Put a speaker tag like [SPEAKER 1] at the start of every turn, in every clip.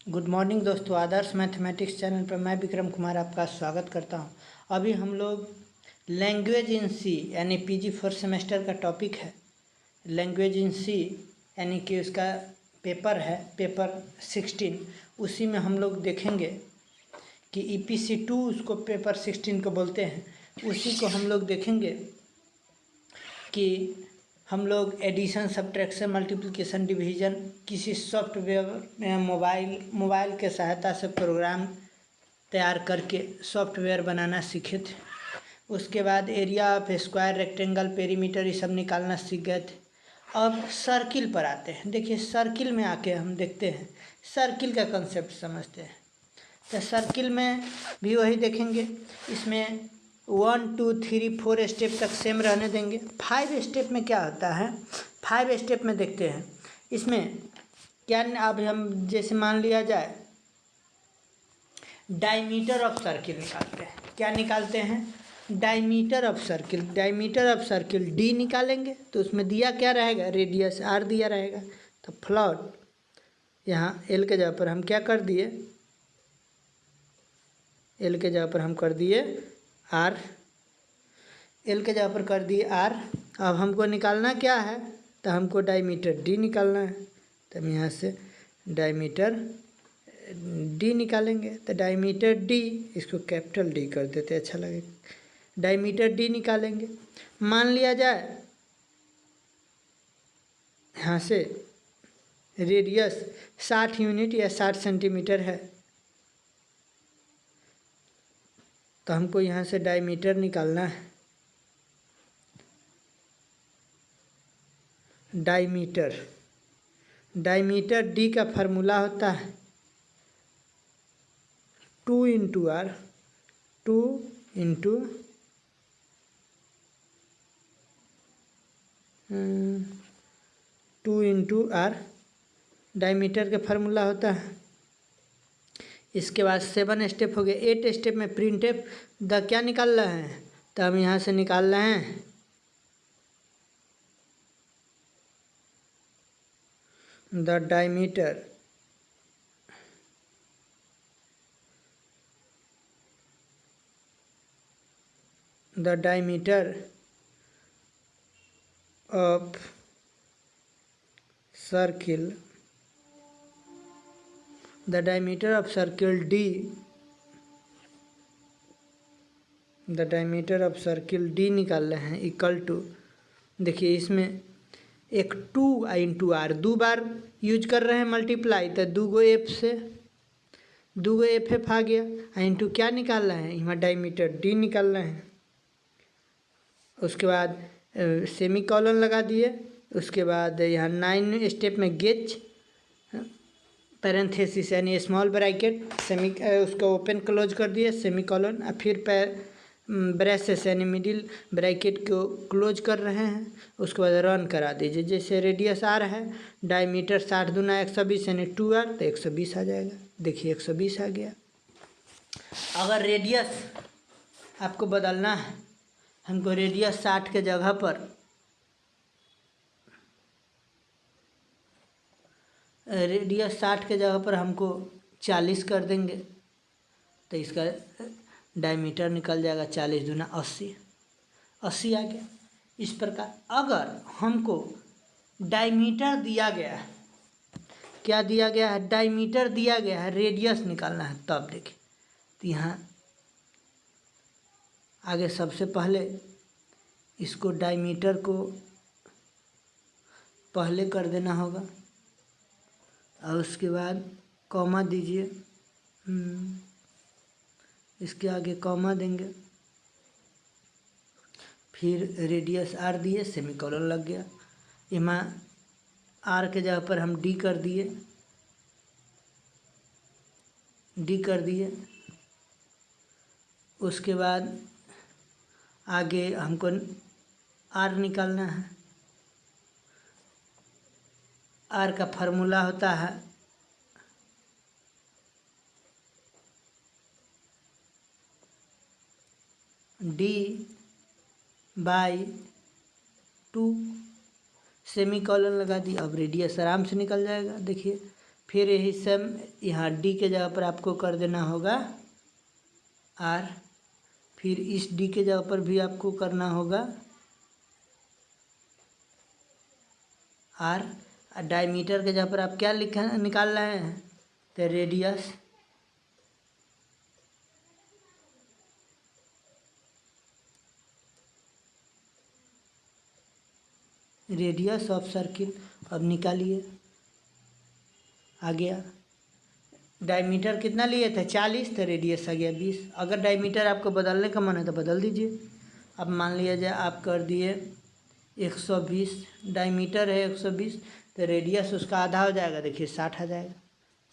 [SPEAKER 1] Good morning दोस्तों, आदर्श mathematics channel पर मैं विक्रम कुमार आपका स्वागत करता हूं। अभी हम लोग लैंग्वेज इन सी यानी पीजी फर्स्ट सेमेस्टर का टॉपिक है। लैंग्वेज इन सी यानी कि उसका पेपर है पेपर 16। उसी में हम लोग देखेंगे कि EPC2 उसको पेपर 16 को बोलते हैं। उसी को हम लोग देखेंगे कि हम लोग एडिशन, सब्ट्रैक्शन, मल्टीप्लिकेशन, डिवीज़न किसी सॉफ्टवेयर में मोबाइल के सहायता से प्रोग्राम तैयार करके सॉफ्टवेयर बनाना सीखे थे। उसके बाद area of square, rectangle, perimeter ये सब निकालना सीख गए थे। अब सर्किल पर आते हैं। देखिए, सर्किल में आके हम देखते हैं, सर्किल का कंसेप्ट समझते हैं। तो सर्किल में भी वही देखेंगे। इसमें 1 2 3 4 स्टेप तक सेम रहने देंगे। 5 स्टेप में क्या होता है, 5 स्टेप में देखते हैं। इसमें क्या, अब हम जैसे मान लिया जाए डायमीटर ऑफ सर्किल निकालते हैं। क्या निकालते हैं? Diameter of circle. Diameter of circle D निकालेंगे तो उसमें दिया क्या रहेगा, रेडियस आर दिया रहेगा। तो फ्लॉट यहाँ एल के जगह पर हम क्या कर दिए, एल के जगह पर हम कर दिए आर, एल के जगह पर कर दिए आर। अब हमको निकालना क्या है, तो हमको डायमीटर डी निकालना है। तो हम यहाँ से डायमीटर डी निकालेंगे। तो डायमीटर डी, इसको कैपिटल डी कर देते अच्छा लगेगा। डायमीटर डी निकालेंगे। मान लिया जाए यहाँ से रेडियस 60 यूनिट या 60 सेंटीमीटर है, तो हमको यहाँ से डायमीटर निकालना है। डायमीटर डी का फार्मूला होता है 2 into R, 2 into R diameter का फार्मूला होता है। इसके बाद 7 स्टेप हो गए। 8 स्टेप में प्रिंट एफ द क्या निकाल रहे हैं, तो हम यहाँ से निकाल रहे हैं the diameter of circle, the diameter of circle D, the diameter of circle D निकाल रहे हैं इक्वल टू, देखिए इसमें एक 2 इंटू आर, 2 बार यूज कर रहे हैं मल्टीप्लाई, तो 2 गो एफ से 2 गो एफ आ गया। इंटू क्या निकाल रहे हैं, यहाँ डायमीटर डी निकाल रहे हैं। उसके बाद सेमी कॉलन लगा दिए। उसके बाद यहाँ 9 स्टेप में गेज, पैरेंथेसिस यानी स्मॉल ब्रैकेट, सेमी उसको ओपन क्लोज कर दिए, सेमी कॉलन, और फिर ब्रेसेस यानी मिडिल ब्रैकेट को क्लोज कर रहे हैं। उसके बाद रन करा दीजिए। जैसे रेडियस आर है, डायमीटर 60 दूना 120 यानी 2r, तो 120 आ जाएगा। देखिए 120 आ गया। अगर रेडियस आपको बदलना है, हमको रेडियस 60 के जगह पर हमको 40 कर देंगे, तो इसका डायमीटर निकल जाएगा 40 दूना 80 आ गया। इस प्रकार अगर हमको डायमीटर दिया गया है, क्या दिया गया है, डायमीटर दिया गया है, रेडियस निकालना है, तब देखिए तो यहाँ आगे सबसे पहले इसको डायमीटर को पहले कर देना होगा, और उसके बाद कॉमा दीजिए, इसके आगे कॉमा देंगे, फिर रेडियस आर दिए, सेमीकोलन लग गया। यहाँ आर के जगह पर हम डी कर दिए। उसके बाद आगे हमको आर निकालना है। आर का फार्मूला होता है D/2, सेमी कॉलन लगा दी। अब रेडियस आराम से निकल जाएगा। देखिए फिर यही सब यहाँ डी के जगह पर आपको कर देना होगा आर, फिर इस डी के जगह पर भी आपको करना होगा आर। डायमीटर के जगह पर आप क्या निकाल रहे हैं, तो रेडियस। रेडियस ऑफ सर्किल अब निकालिए, आ गया। डायमीटर कितना लिए थे 40, तो रेडियस आ गया 20। अगर डायमीटर आपको बदलने का मन है तो बदल दीजिए। अब मान लिया जाए आप कर दिए 120, डायमीटर है 120, तो रेडियस उसका आधा हो जाएगा, देखिए 60 आ जाएगा,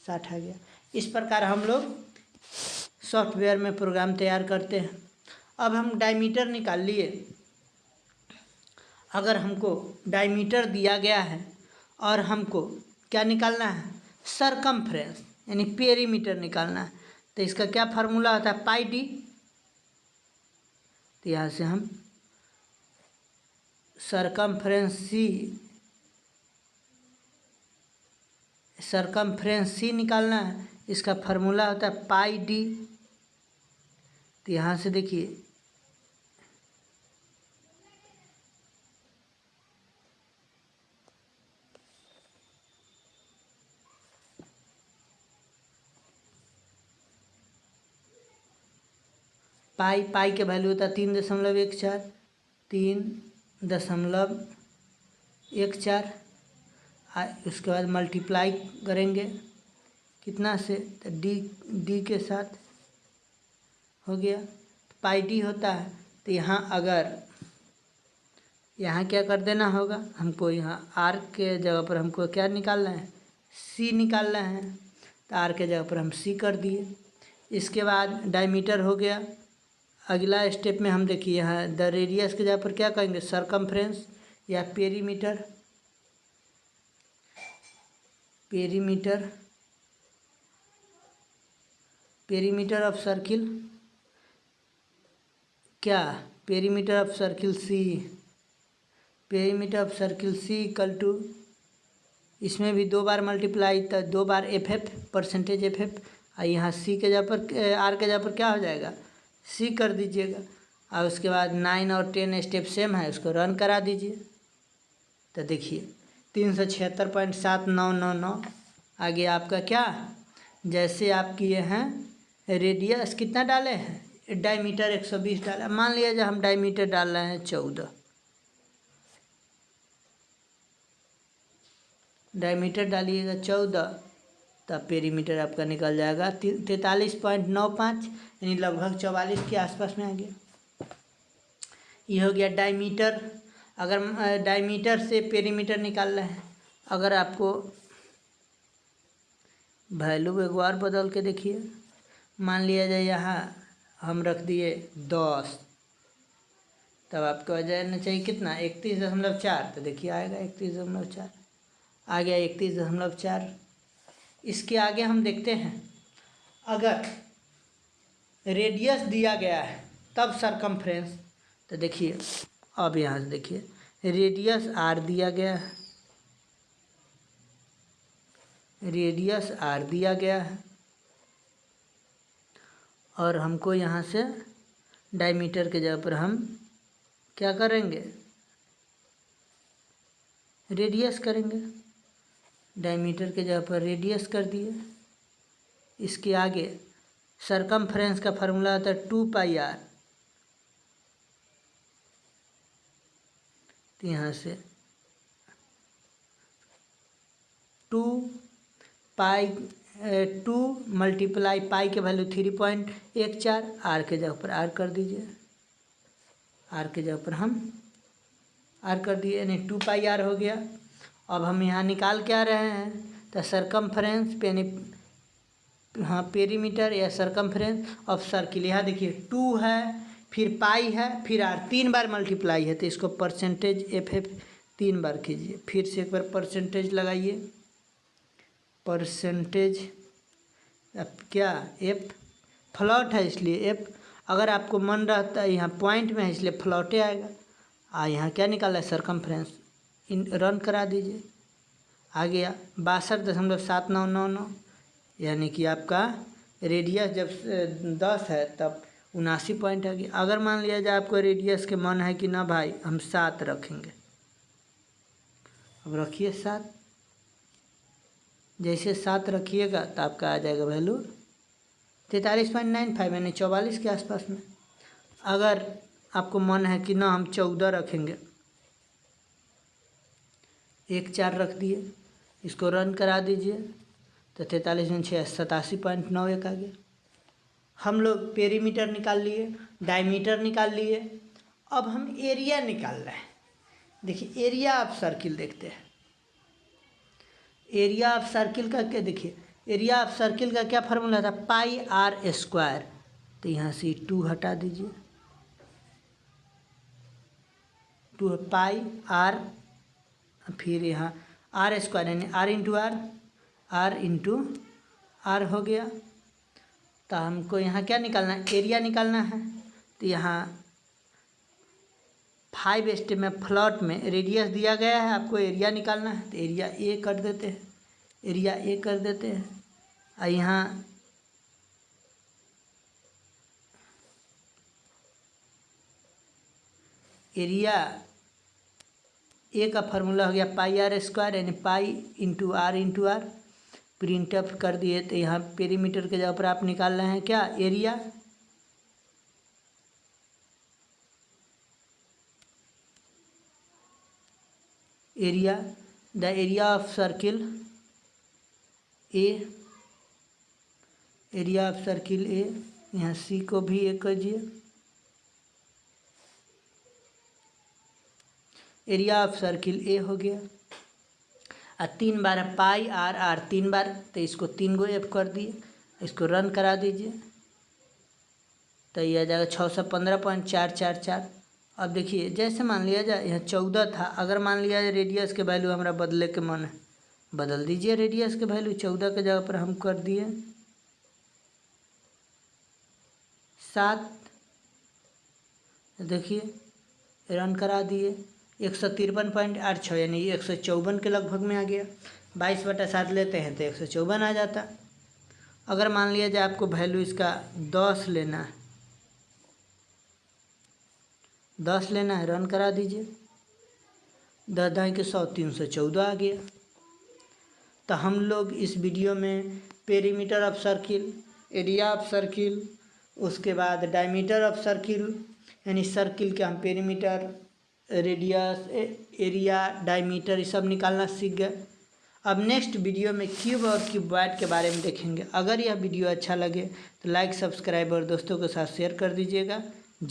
[SPEAKER 1] 60 आ गया। इस प्रकार हम लोग सॉफ्टवेयर में प्रोग्राम तैयार करते हैं। अब हम डायमीटर निकाल लिए। अगर हमको डायमीटर दिया गया है और हमको क्या निकालना है, सरकमफ्रेंस यानी पेरीमीटर निकालना है, तो इसका क्या फार्मूला होता है, पाई डी। तो यहाँ से हम सरकमफ्रेंस सी निकालना है, इसका फार्मूला होता है पाई डी। तो यहाँ से देखिए पाई के वैल्यू होता है 3.14, 3.14। उसके बाद मल्टीप्लाई करेंगे कितना से, तो डी के साथ हो गया, पाई डी होता है। तो यहाँ अगर यहाँ क्या कर देना होगा हमको, यहाँ आर के जगह पर हमको क्या निकालना है, सी निकालना है, तो आर के जगह पर हम सी कर दिए। इसके बाद डायमीटर हो गया। अगला स्टेप में हम देखिए यहाँ द रेडियस के जगह पर क्या कहेंगे, सरकमफ्रेंस या पेरीमीटर। पेरीमीटर ऑफ सर्किल, क्या perimeter of circle C, perimeter of circle C equal to, इसमें भी 2 बार मल्टीप्लाई, तो 2 बार एफ परसेंटेज एफ। और यहाँ सी के जगह पर आर के जगह पर क्या हो जाएगा, सी कर दीजिएगा। और उसके बाद 9 और 10 स्टेप सेम है, उसको रन करा दीजिए। तो देखिए 376.7999 आ गया आपका क्या, जैसे आप किए हैं रेडियस कितना डाले हैं, डायमीटर 120 डाला। मान लिया जाए हम डायमीटर डाल रहे हैं 14, डायमीटर डालिएगा 14, तब पेरीमीटर आपका निकल जाएगा 43.95, यानी लगभग 44 के आसपास में आ गया। ये हो गया डायमीटर। अगर डायमीटर से पेरीमीटर निकाल रहे हैं, अगर आपको वैल्यू एक बार बदल के देखिए, मान लिया जाए यहाँ हम रख दिए 10, तब आपको आ जाना चाहिए कितना, 31.4। तो देखिए आएगा 31.4, आ गया 31.4। इसके आगे हम देखते हैं, अगर रेडियस दिया गया है तब सरकमफ्रेंस। तो देखिए अब यहाँ से देखिए रेडियस आर दिया गया है, रेडियस आर दिया गया है, और हमको यहाँ से डायमीटर के जगह पर हम क्या करेंगे, रेडियस करेंगे। डायमीटर के जगह पर रेडियस कर दिए। इसके आगे सरकमफ्रेंस का फार्मूला आता है 2πr। तो यहाँ से 2 मल्टीप्लाई पाई के वैल्यू 3.14, आर के जगह पर आर कर दीजिए, आर के जगह पर हम आर कर दिए, यानी 2πr हो गया। अब हम यहाँ निकाल क्या रहे हैं, तो सरकमफ्रेंस यानी हाँ पेरीमीटर या सरकमफ्रेंस ऑफ सर्किल। यहाँ देखिए 2 है, फिर पाई है, फिर आर, 3 बार मल्टीप्लाई है, तो इसको परसेंटेज एफ 3 बार कीजिए। फिर से एक बार परसेंटेज लगाइए, परसेंटेज अब क्या एफ फ्लॉट है इसलिए एफ, अगर आपको मन रहता है यहाँ पॉइंट में है इसलिए फ्लॉटे आएगा। यहाँ क्या निकाला है सरकमफ्रेंस, इन रन करा दीजिए, आ गया 62.7999, यानी कि आपका रेडियस जब 10 है तब 79 पॉइंट आ गया। अगर मान लिया जाए आपको रेडियस के मन है कि ना भाई हम 7 रखेंगे, अब रखिए 7, जैसे 7 रखिएगा तो आपका आ जाएगा वैल्यू 43.95, यानी 44 के आसपास में। अगर आपको मन है कि ना हम 14 रखेंगे, 1 4 रख दिए, इसको रन करा दीजिए तो 43 में 6 87.91 आ गया। हम लोग पेरीमीटर निकाल लिए, डायमीटर निकाल लिए, अब हम एरिया निकाल रहे हैं। देखिए एरिया ऑफ सर्किल देखते हैं। एरिया ऑफ सर्किल का क्या, देखिए एरिया ऑफ सर्किल का क्या फार्मूला था, पाई आर स्क्वायर। तो यहाँ से 2 हटा दीजिए, 2 पाई आर, फिर यहाँ आर स्क्वायर यानी आर इंटू आर हो गया। तो हमको यहाँ क्या निकालना है, एरिया निकालना है। तो यहाँ 5 स्टेप में फ्लॉट में रेडियस दिया गया है, आपको एरिया निकालना है। तो एरिया ए कर देते हैं, एरिया ए कर देते हैं। और यहाँ एरिया ए का फार्मूला हो गया पाई आर स्क्वायर, यानी pi into R print up कर दिए। तो यहाँ पेरीमीटर के जगह पर आप निकाल रहे हैं क्या, area. Area, the area of circle A, area of circle A, यहाँ सी को भी ए कीजिए। एरिया ऑफ सर्किल ए हो गया। और 3 बार पाई आर 3 बार, तो इसको 3 गो एफ कर दिए, इसको रन करा दीजिए तो ये आ जाएगा 615.444। अब देखिए जैसे मान लिया जाए यहाँ 14 था, अगर मान लिया जाए रेडियस के वैल्यू हमारा बदले के मन है, बदल दीजिए रेडियस के वैल्यू। 14 के जगह पर हम कर दिए 7, देखिए रन करा दिए 153.86, यानी 154 के लगभग में आ गया। 22/7 लेते हैं तो 154 आ जाता। अगर मान लिया जाए आपको वैल्यू इसका 10 लेना है, 10 लेना है, रन करा दीजिए। 10 × 100 314 आ गया। तो हम लोग इस वीडियो में perimeter of circle, area of circle, उसके बाद डायमीटर ऑफ सर्किल, यानी सर्किल के हम पेरीमीटर, रेडियस, एरिया, डायमीटर ये सब निकालना सीख गए। अब नेक्स्ट वीडियो में क्यूब और क्यूबॉइड के बारे में देखेंगे। अगर यह वीडियो अच्छा लगे तो लाइक, सब्सक्राइब और दोस्तों के साथ शेयर कर दीजिएगा।